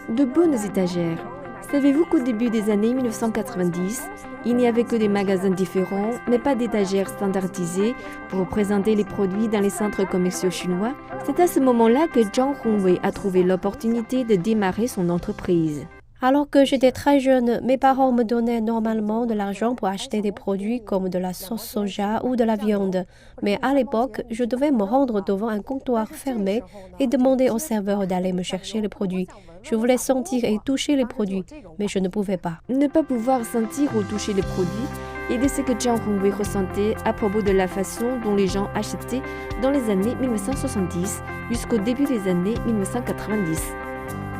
De bonnes étagères. Savez-vous qu'au début des années 1990, il n'y avait que des magasins différents, mais pas d'étagères standardisées pour présenter les produits dans les centres commerciaux chinois? C'est à ce moment-là que Zhang Hongwei a trouvé l'opportunité de démarrer son entreprise. Alors que j'étais très jeune, mes parents me donnaient normalement de l'argent pour acheter des produits comme de la sauce soja ou de la viande. Mais à l'époque, je devais me rendre devant un comptoir fermé et demander au serveur d'aller me chercher les produits. Je voulais sentir et toucher les produits, mais je ne pouvais pas. Ne pas pouvoir sentir ou toucher les produits et de ce que Zhang Hongwei ressentait à propos de la façon dont les gens achetaient dans les années 1970 jusqu'au début des années 1990.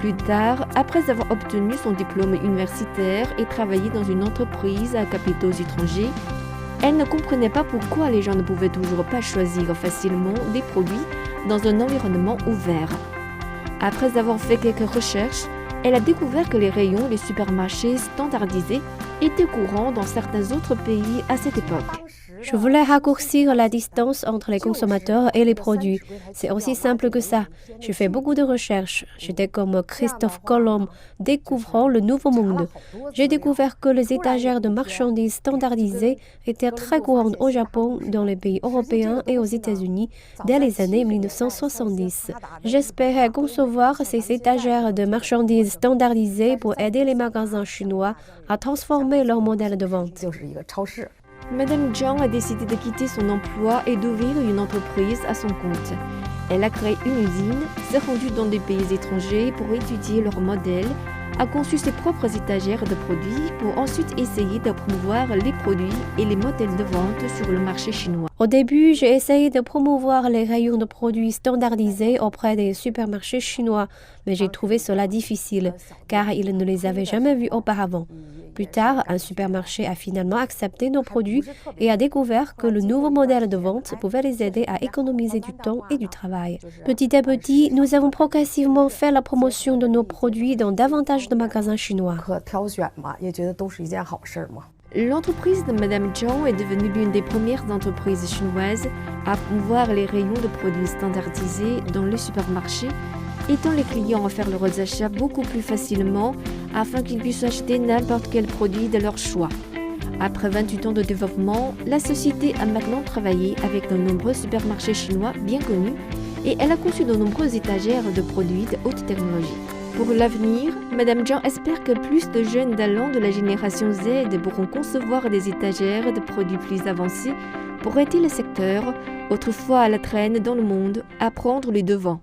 Plus tard, après avoir obtenu son diplôme universitaire et travaillé dans une entreprise à capitaux étrangers, elle ne comprenait pas pourquoi les gens ne pouvaient toujours pas choisir facilement des produits dans un environnement ouvert. Après avoir fait quelques recherches, elle a découvert que les rayons des supermarchés standardisés étaient courants dans certains autres pays à cette époque. Je voulais raccourcir la distance entre les consommateurs et les produits. C'est aussi simple que ça. J'ai fait beaucoup de recherches. J'étais comme Christophe Colomb, découvrant le nouveau monde. J'ai découvert que les étagères de marchandises standardisées étaient très courantes au Japon, dans les pays européens et aux États-Unis dès les années 1970. J'espérais concevoir ces étagères de marchandises standardisées pour aider les magasins chinois à transformer leur modèle de vente. Madame Zhang a décidé de quitter son emploi et d'ouvrir une entreprise à son compte. Elle a créé une usine, s'est rendue dans des pays étrangers pour étudier leur modèle, a conçu ses propres étagères de produits pour ensuite essayer de promouvoir les produits et les modèles de vente sur le marché chinois. Au début, j'ai essayé de promouvoir les rayons de produits standardisés auprès des supermarchés chinois, mais j'ai trouvé cela difficile, car ils ne les avaient jamais vus auparavant. Plus tard, un supermarché a finalement accepté nos produits et a découvert que le nouveau modèle de vente pouvait les aider à économiser du temps et du travail. Petit à petit, nous avons progressivement fait la promotion de nos produits dans davantage de magasins chinois. L'entreprise de Madame Zhang est devenue l'une des premières entreprises chinoises à promouvoir les rayons de produits standardisés dans les supermarchés, aidant les clients à faire leurs achats beaucoup plus facilement afin qu'ils puissent acheter n'importe quel produit de leur choix. Après 28 ans de développement, la société a maintenant travaillé avec de nombreux supermarchés chinois bien connus et elle a conçu de nombreuses étagères de produits de haute technologie. Pour l'avenir, Madame Zhang espère que plus de jeunes d'allant de la génération Z pourront concevoir des étagères de produits plus avancés pour aider le secteur, autrefois à la traîne dans le monde, à prendre les devants.